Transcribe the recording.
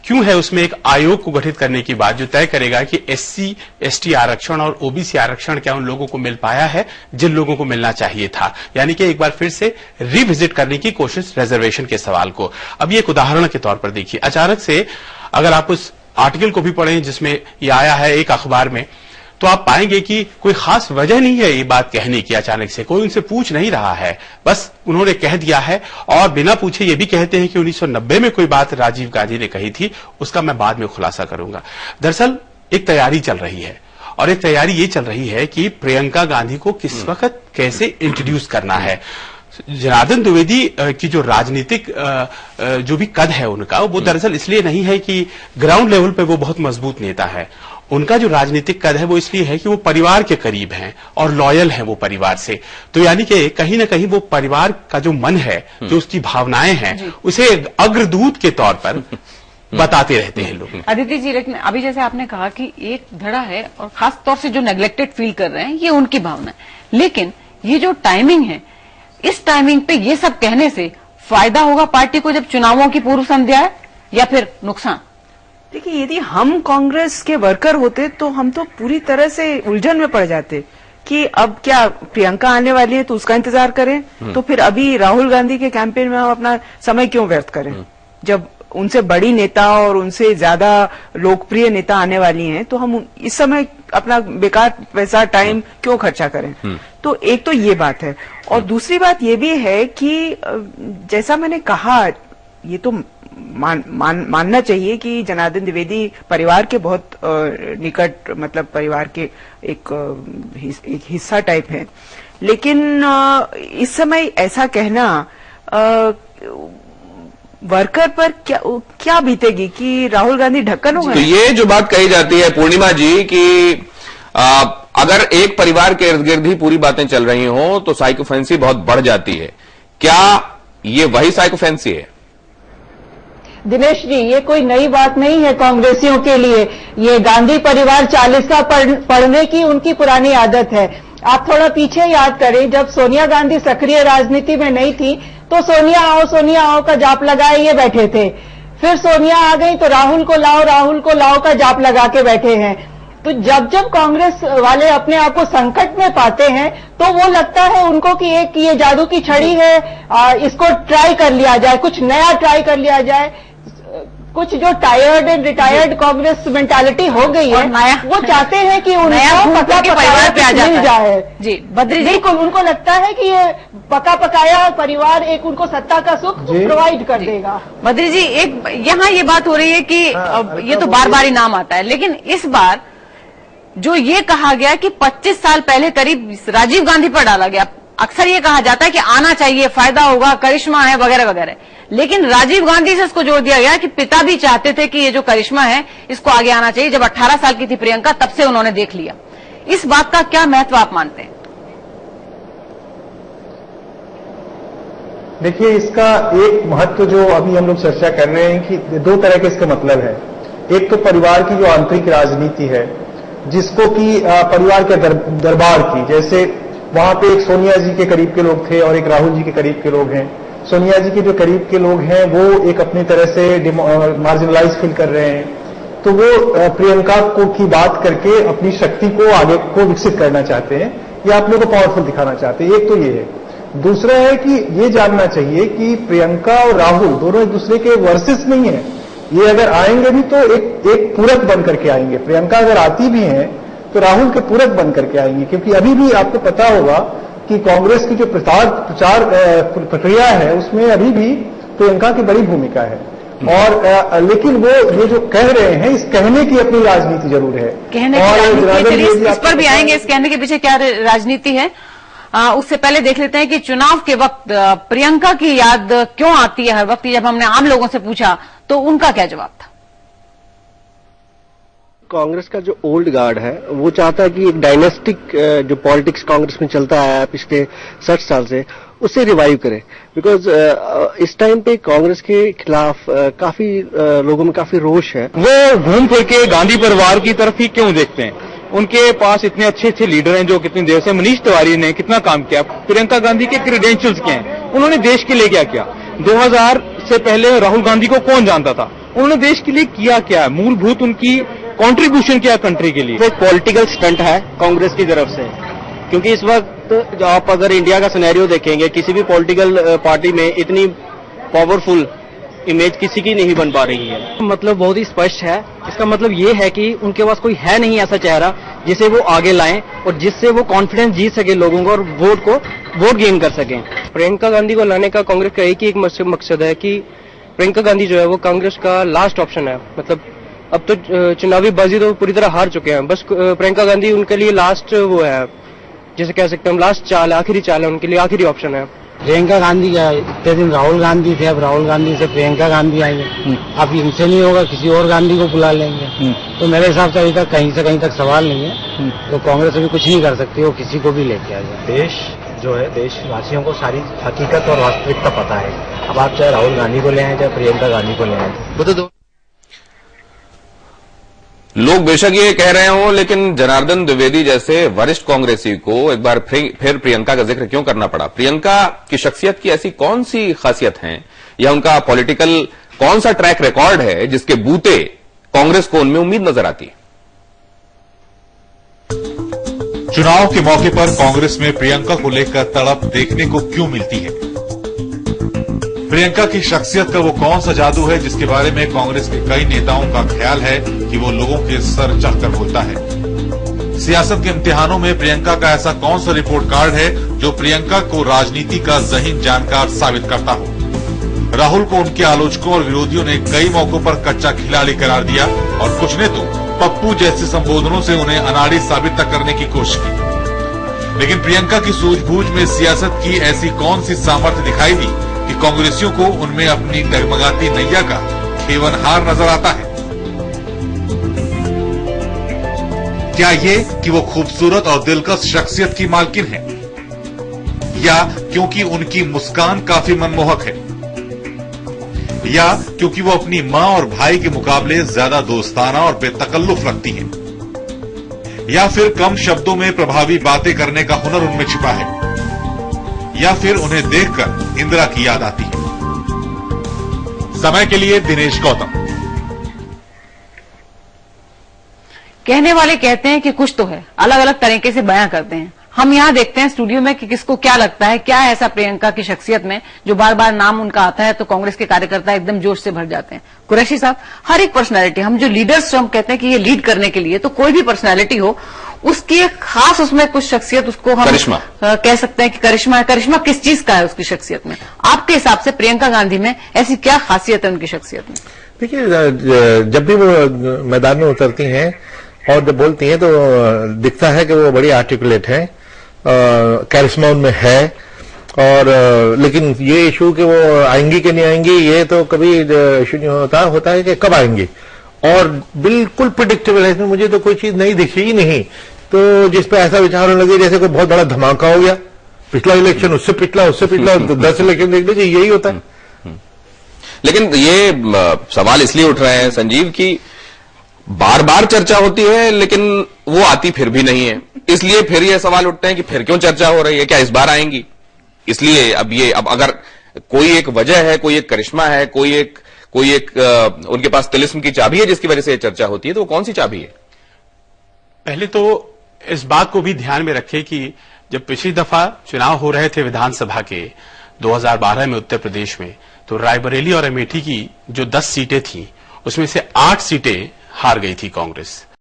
क्यों है उसमें एक आयोग को गठित करने की बात जो तय करेगा कि एससी एसटी आरक्षण और ओबीसी आरक्षण क्या उन लोगों को मिल पाया है जिन लोगों को मिलना चाहिए था, यानी कि एक बार फिर से रिविजिट करने की कोशिश रिजर्वेशन के सवाल को। अब ये एक उदाहरण के तौर पर देखिए, अचानक से अगर आप उस आर्टिकल को भी पढ़ें जिसमें ये आया है एक अखबार में, तो आप पाएंगे कि कोई खास वजह नहीं है ये बात कहने की। अचानक से कोई उनसे पूछ नहीं रहा है, बस उन्होंने कह दिया है और बिना पूछे ये भी कहते हैं कि 1990 में कोई बात राजीव गांधी ने कही थी, उसका मैं बाद में खुलासा करूंगा। दरअसल एक तैयारी चल रही है और एक तैयारी ये चल रही है कि प्रियंका गांधी को किस वक्त कैसे इंट्रोड्यूस करना है। जनार्दन द्विवेदी की जो राजनीतिक जो भी कद है उनका, वो दरअसल इसलिए नहीं है कि ग्राउंड लेवल पे वो बहुत मजबूत नेता है। उनका जो राजनीतिक कद है वो इसलिए है कि वो परिवार के करीब हैं और लॉयल हैं वो परिवार से। तो यानी कि कहीं ना कहीं वो परिवार का जो मन है, जो उसकी भावनाएं हैं, उसे अग्रदूत के तौर पर बताते रहते हैं लोग। अदिति जी, लेकिन अभी जैसे आपने कहा कि एक धड़ा है और खास तौर से जो नेग्लेक्टेड फील कर रहे हैं ये उनकी भावना है, लेकिन ये जो टाइमिंग है, इस टाइमिंग पे ये सब कहने से फायदा होगा पार्टी को जब चुनावों की पूर्व संध्या है, या फिर नुकसान? देखिए, यदि हम कांग्रेस के वर्कर होते तो हम तो पूरी तरह से उलझन में पड़ जाते कि अब क्या प्रियंका आने वाली है तो उसका इंतजार करें, तो फिर अभी राहुल गांधी के कैंपेन में हम अपना समय क्यों व्यर्थ करें। जब उनसे बड़ी नेता और उनसे ज्यादा लोकप्रिय नेता आने वाली हैं तो हम इस समय अपना बेकार पैसा टाइम क्यों खर्चा करें। तो एक तो ये बात है, और दूसरी बात ये भी है कि जैसा मैंने कहा, ये तो मानना चाहिए कि जनार्दन द्विवेदी परिवार के बहुत निकट, मतलब परिवार के एक हिस्सा टाइप है, लेकिन इस समय ऐसा कहना वर्कर पर क्या बीतेगी कि राहुल गांधी ढक्कन हो गए। तो ये जो बात कही जाती है पूर्णिमा जी कि अगर एक परिवार के इर्द गिर्द ही पूरी बातें चल रही हों तो साइकोफेंसी बहुत बढ़ जाती है, क्या ये वही साइकोफेंसी है? दिनेश जी, ये कोई नई बात नहीं है कांग्रेसियों के लिए। ये गांधी परिवार 40 का पढ़ने की उनकी पुरानी आदत है। आप थोड़ा पीछे याद करें, जब सोनिया गांधी सक्रिय राजनीति में नहीं थी तो सोनिया आओ का जाप लगाए ये बैठे थे। फिर सोनिया आ गई तो राहुल को लाओ का जाप लगा के बैठे हैं। तो जब जब कांग्रेस वाले अपने आप को संकट में पाते हैं तो वो लगता है उनको कि एक ये जादू की छड़ी है, इसको ट्राई कर लिया जाए, कुछ नया ट्राई कर लिया जाए। कुछ जो tired and retired Congress mentality हो गई है, वो चाहते हैं कि उनको पका परिवार पे मिल जाए। जी बद्री जी, बिल्कुल, उनको लगता है कि ये पका पकाया परिवार एक उनको सत्ता का सुख प्रोवाइड कर देगा। बद्री जी, एक यहाँ ये बात हो रही है कि ये तो बार बार ही नाम आता है, लेकिन इस बार जो ये कहा गया कि 25 साल पहले करीब राजीव गांधी पर डाला गया, अक्सर ये कहा जाता है कि आना चाहिए, फायदा होगा, करिश्मा है वगैरह वगैरह, लेकिन राजीव गांधी से इसको जोड़ दिया गया कि पिता भी चाहते थे कि ये जो करिश्मा है इसको आगे आना चाहिए। जब 18 साल की थी प्रियंका, तब से उन्होंने देख लिया। इस बात का क्या महत्व आप मानते हैं? देखिए, इसका एक महत्व जो अभी हम लोग चर्चा कर रहे हैं कि दो तरह के इसका मतलब है। एक तो परिवार की जो आंतरिक राजनीति है, जिसको कि परिवार के दरबार की, जैसे वहां पे एक सोनिया जी के करीब के लोग थे और एक राहुल जी के करीब के लोग हैं। सोनिया जी के जो करीब के लोग हैं वो एक अपनी तरह से मार्जिनलाइज फील कर रहे हैं, तो वो प्रियंका को की बात करके अपनी शक्ति को आगे को विकसित करना चाहते हैं या अपने को पावरफुल दिखाना चाहते हैं। एक तो ये है। दूसरा है कि ये जानना चाहिए कि प्रियंका और राहुल दोनों एक दूसरे के वर्सेस नहीं है। ये अगर आएंगे भी तो एक पूरक बन करके आएंगे। प्रियंका अगर आती भी है तो राहुल के पूरक बन करके आएंगे, क्योंकि अभी भी आपको पता होगा कि कांग्रेस की जो प्रचार प्रक्रिया है उसमें अभी भी प्रियंका की बड़ी भूमिका है। और लेकिन वो ये जो कह रहे हैं, इस कहने की अपनी राजनीति जरूर है। कहने की राजनीति, इस पर भी आएंगे, इस कहने के पीछे क्या राजनीति है। उससे पहले देख लेते हैं कि चुनाव के वक्त प्रियंका की याद क्यों आती है हर वक्त। जब हमने आम लोगों से पूछा तो उनका क्या जवाब था? कांग्रेस का जो ओल्ड गार्ड है वो चाहता है कि एक डायनेस्टिक जो पॉलिटिक्स कांग्रेस में चलता आया पिछले 60 साल से, उसे रिवाइव करे। बिकॉज इस टाइम पे कांग्रेस के खिलाफ काफी लोगों में काफी रोष है। वो घूम फिर के गांधी परिवार की तरफ ही क्यों देखते हैं? उनके पास इतने अच्छे अच्छे लीडर हैं जो कितनी देर से, मनीष तिवारी ने कितना काम किया, प्रियंका गांधी के क्रेडेंशियल्स क्या हैं, उन्होंने देश के लिए क्या किया। 2000 से पहले राहुल गांधी को कौन जानता था? उन्होंने देश के लिए किया क्या, मूलभूत उनकी कंट्रीब्यूशन क्या कंट्री के लिए? वो एक पॉलिटिकल स्टंट है कांग्रेस की तरफ से, क्योंकि इस वक्त जो आप अगर इंडिया का सिनेरियो देखेंगे, किसी भी पॉलिटिकल पार्टी में इतनी पावरफुल इमेज किसी की नहीं बन पा रही है। मतलब बहुत ही स्पष्ट है। इसका मतलब ये है कि उनके पास कोई है नहीं ऐसा चेहरा जिसे वो आगे लाएं और जिससे वो कॉन्फिडेंस जीत सके लोगों को और वोट गेन कर सकें। प्रियंका गांधी को लाने का कांग्रेस का एक ही मकसद है कि प्रियंका गांधी जो है वो कांग्रेस का लास्ट ऑप्शन है। मतलब अब तो चुनावी बाजी तो पूरी तरह हार चुके हैं, बस प्रियंका गांधी उनके लिए लास्ट वो है, जैसे कह सकते हैं हम लास्ट चाल, आखिरी चाल है उनके लिए, आखिरी ऑप्शन है। प्रियंका गांधी का इतने दिन राहुल गांधी थे, अब राहुल गांधी से प्रियंका गांधी आएंगे, अब इनसे नहीं होगा किसी और गांधी को बुला लेंगे। तो मेरे हिसाब से अभी तक कहीं से कहीं तक सवाल नहीं है, तो कांग्रेस अभी कुछ नहीं कर सकती, वो किसी को भी लेके आ जाए। देश जो है, देशवासियों को सारी हकीकत और वास्तविकता पता है। अब आप चाहे राहुल गांधी को ले आए चाहे प्रियंका गांधी को ले आए, वो तो लोग बेशक ये कह रहे हो, लेकिन जनार्दन द्विवेदी जैसे वरिष्ठ कांग्रेसी को एक बार फिर प्रियंका का जिक्र क्यों करना पड़ा? प्रियंका की शख्सियत की ऐसी कौन सी खासियत है या उनका पॉलिटिकल कौन सा ट्रैक रिकॉर्ड है जिसके बूते कांग्रेस को उनमें उम्मीद नजर आती है? चुनाव के मौके पर कांग्रेस में प्रियंका को लेकर तड़प देखने को क्यों मिलती है? प्रियंका की शख्सियत का वो कौन सा जादू है जिसके बारे में कांग्रेस के कई नेताओं का ख्याल है कि वो लोगों के सर चढ़कर बोलता है? सियासत के इम्तिहानों में प्रियंका का ऐसा कौन सा रिपोर्ट कार्ड है जो प्रियंका को राजनीति का ज़हीन जानकार साबित करता हो? राहुल को उनके आलोचकों और विरोधियों ने कई मौकों पर कच्चा खिलाड़ी करार दिया और कुछ ने तो पप्पू जैसे संबोधनों से उन्हें अनाड़ी साबित तक करने की कोशिश की। लेकिन प्रियंका की सूझबूझ में सियासत की ऐसी कौन सी सामर्थ्य दिखाई दी कि कांग्रेसियों को उनमें अपनी डगमगाती नैया का खेवनहार नजर आता है? क्या ये कि वो खूबसूरत और दिलकश शख्सियत की मालकिन है, या क्योंकि उनकी मुस्कान काफी मनमोहक है, या क्योंकि वो अपनी मां और भाई के मुकाबले ज्यादा दोस्ताना और बेतकल्लुफ लगती है, या फिर कम शब्दों में प्रभावी बातें करने का हुनर उनमें छिपा है, या फिर उन्हें देखकर इंदिरा की याद आती है? समय के लिए दिनेश गौतम। कहने वाले कहते हैं कि कुछ तो है, अलग अलग तरीके से बयां करते हैं। हम यहाँ देखते हैं स्टूडियो में कि किसको क्या लगता है, क्या है ऐसा प्रियंका की शख्सियत में जो बार बार नाम उनका आता है तो कांग्रेस के कार्यकर्ता एकदम जोश से भर जाते हैं। कुरैशी साहब, हर एक पर्सनैलिटी, हम जो लीडर्स हम कहते हैं कि ये लीड करने के लिए, तो कोई भी पर्सनैलिटी हो उसकी एक खास उसमें कुछ शख्सियत, उसको हम कह सकते हैं कि करिश्मा है। करिश्मा किस चीज का है उसकी शख्सियत में? आपके हिसाब से प्रियंका गांधी में ऐसी क्या खासियत है उनकी शख्सियत में? देखिए, जब भी वो मैदान में उतरती हैं और जब बोलती हैं तो दिखता है कि वो बड़ी आर्टिकुलेट है, कैरिश्मा उनमें है। और लेकिन ये इशू कि वो आएंगी कि नहीं आएंगी, ये तो कभी इशू नहीं होता है कि कब आएंगी, और बिल्कुल प्रिडिक्टेबल है। इसमें मुझे तो कोई चीज नहीं दिखी ही नहीं, तो जिस पे ऐसा विचार होने लगे जैसे कोई बहुत बड़ा धमाका हो गया, पिछला इलेक्शन उससे पिछला तो 10 इलेक्शन देख लीजिए, यही होता है। लेकिन ये सवाल इसलिए उठ रहे हैं संजीव की बार बार चर्चा होती है लेकिन वो आती फिर भी नहीं है, इसलिए फिर ये सवाल उठते हैं कि फिर क्यों चर्चा हो रही है, क्या इस बार आएंगी? इसलिए अब अगर कोई एक वजह है, कोई एक करिश्मा है, कोई एक उनके पास तिलिस्म की चाबी है जिसकी वजह से ये चर्चा होती है, तो वो कौन सी चाबी है? पहले तो इस बात को भी ध्यान में रखें कि जब पिछली दफा चुनाव हो रहे थे विधानसभा के 2012 में उत्तर प्रदेश में, तो रायबरेली और अमेठी की जो 10 सीटें थी उसमें से 8 सीटें हार गई थी कांग्रेस।